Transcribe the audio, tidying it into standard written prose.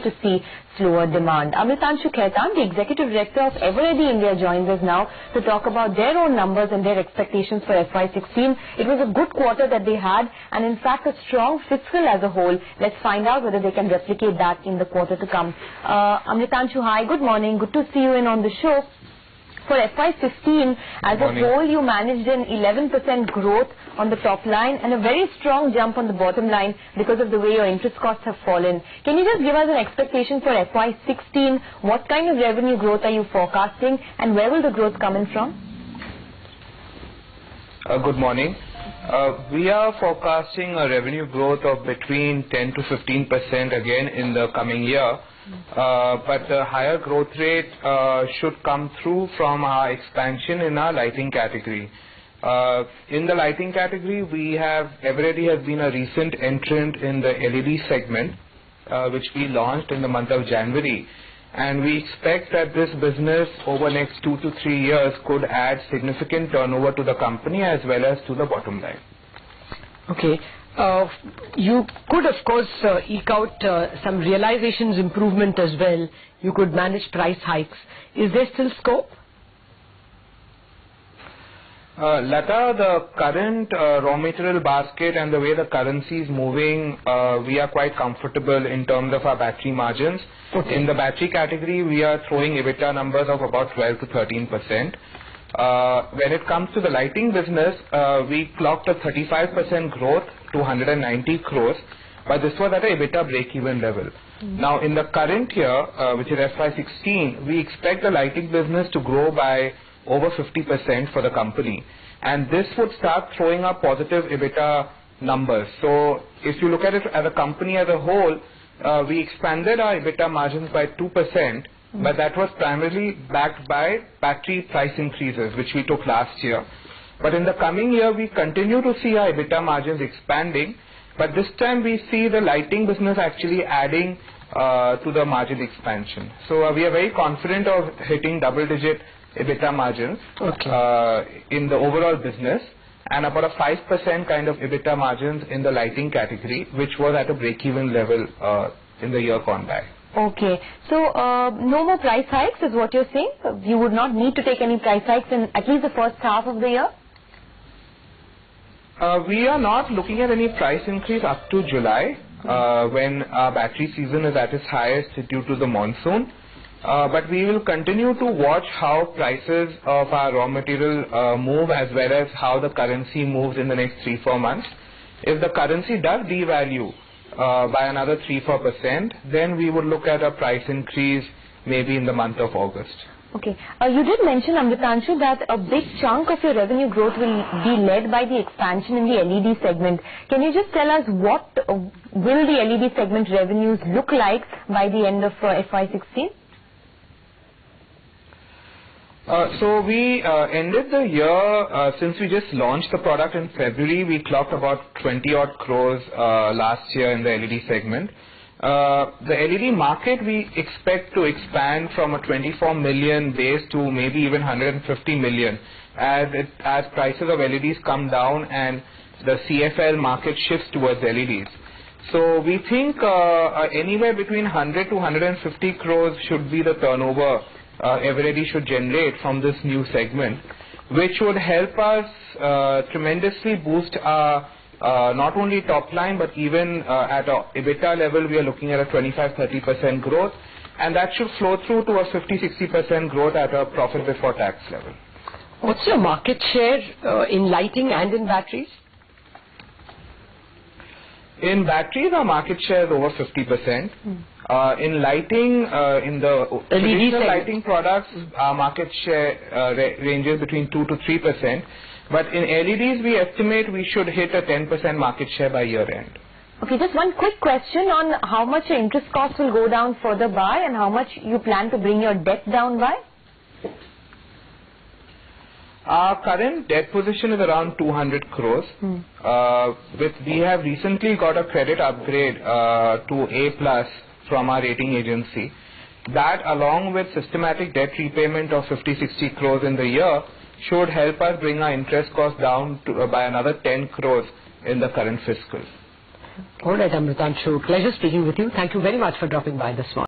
to see slower demand. Amritanshu Khaitan, the Executive Director of Eveready India, joins us now to talk about their own numbers and their expectations for FY16. It was a good quarter that they had, and in fact a strong fiscal as a whole. Let's find out whether they can replicate that in the quarter to come. Amritanshu, hi, good morning. Good to see you in on the show. For FY15, as a whole, you managed an 11% growth on the top line and a very strong jump on the bottom line because of the way your interest costs have fallen. Can you just give us an expectation for FY16? What kind of revenue growth are you forecasting, and where will the growth come in from? Good morning. We are forecasting a revenue growth of between 10 to 15% again in the coming year. But the higher growth rate should come through from our expansion in our lighting category. In the lighting category, Eveready has been a recent entrant in the LED segment, which we launched in the month of January. And we expect that this business over the next 2 to 3 years could add significant turnover to the company as well as to the bottom line. Okay. You could, of course, eke out some realizations improvement as well. You could manage price hikes. Is there still scope? Lata, the current raw material basket and the way the currency is moving, we are quite comfortable in terms of our battery margins. Okay. In the battery category, we are throwing EBITDA numbers of about 12 to 13%. When it comes to the lighting business, we clocked a 35% growth to 190 crores, but this was at a EBITDA break-even level. Now, in the current year, which is FY16, we expect the lighting business to grow by over 50% for the company, and this would start throwing up positive EBITDA numbers. So, if you look at it as a company as a whole, we expanded our EBITDA margins by 2%. But that was primarily backed by battery price increases, which we took last year. But in the coming year, we continue to see our EBITDA margins expanding. But this time, we see the lighting business actually adding to the margin expansion. So we are very confident of hitting double-digit EBITDA margins in the overall business, and about a 5% kind of EBITDA margins in the lighting category, which was at a break-even level in the year gone by. Okay, so no more price hikes is what you're saying? You would not need to take any price hikes in at least the first half of the year? We are not looking at any price increase up to July, when our battery season is at its highest due to the monsoon. But we will continue to watch how prices of our raw material move, as well as how the currency moves in the next 3-4 months. If the currency does devalue by another 3-4%, then we would look at a price increase maybe in the month of August. Okay. You did mention, Amritanshu, that a big chunk of your revenue growth will be led by the expansion in the LED segment. Can you just tell us what will the LED segment revenues look like by the end of FY16? So we ended the year, since we just launched the product in February, we clocked about 20 odd crores last year in the LED segment. The LED market we expect to expand from a 24 million base to maybe even 150 million as prices of LEDs come down and the CFL market shifts towards LEDs. So we think anywhere between 100 to 150 crores should be the turnover Eveready should generate from this new segment, which would help us tremendously boost our not only top line, but even at a EBITDA level, we are looking at a 25-30% growth, and that should flow through to a 50-60% growth at a profit before tax level. What's your market share in lighting and in batteries? In batteries, our market share is over 50%. In lighting, in the traditional lighting products, our market share ranges between 2 to 3%. But in LEDs, we estimate we should hit a 10% market share by year end. Okay, just one quick question on how much your interest costs will go down further by, and how much you plan to bring your debt down by? Our current debt position is around 200 crores. We have recently got a credit upgrade to A+ from our rating agency. That, along with systematic debt repayment of 50-60 crores in the year, should help us bring our interest cost down by another 10 crores in the current fiscal. All right, Amritanshu, pleasure speaking with you. Thank you very much for dropping by this morning.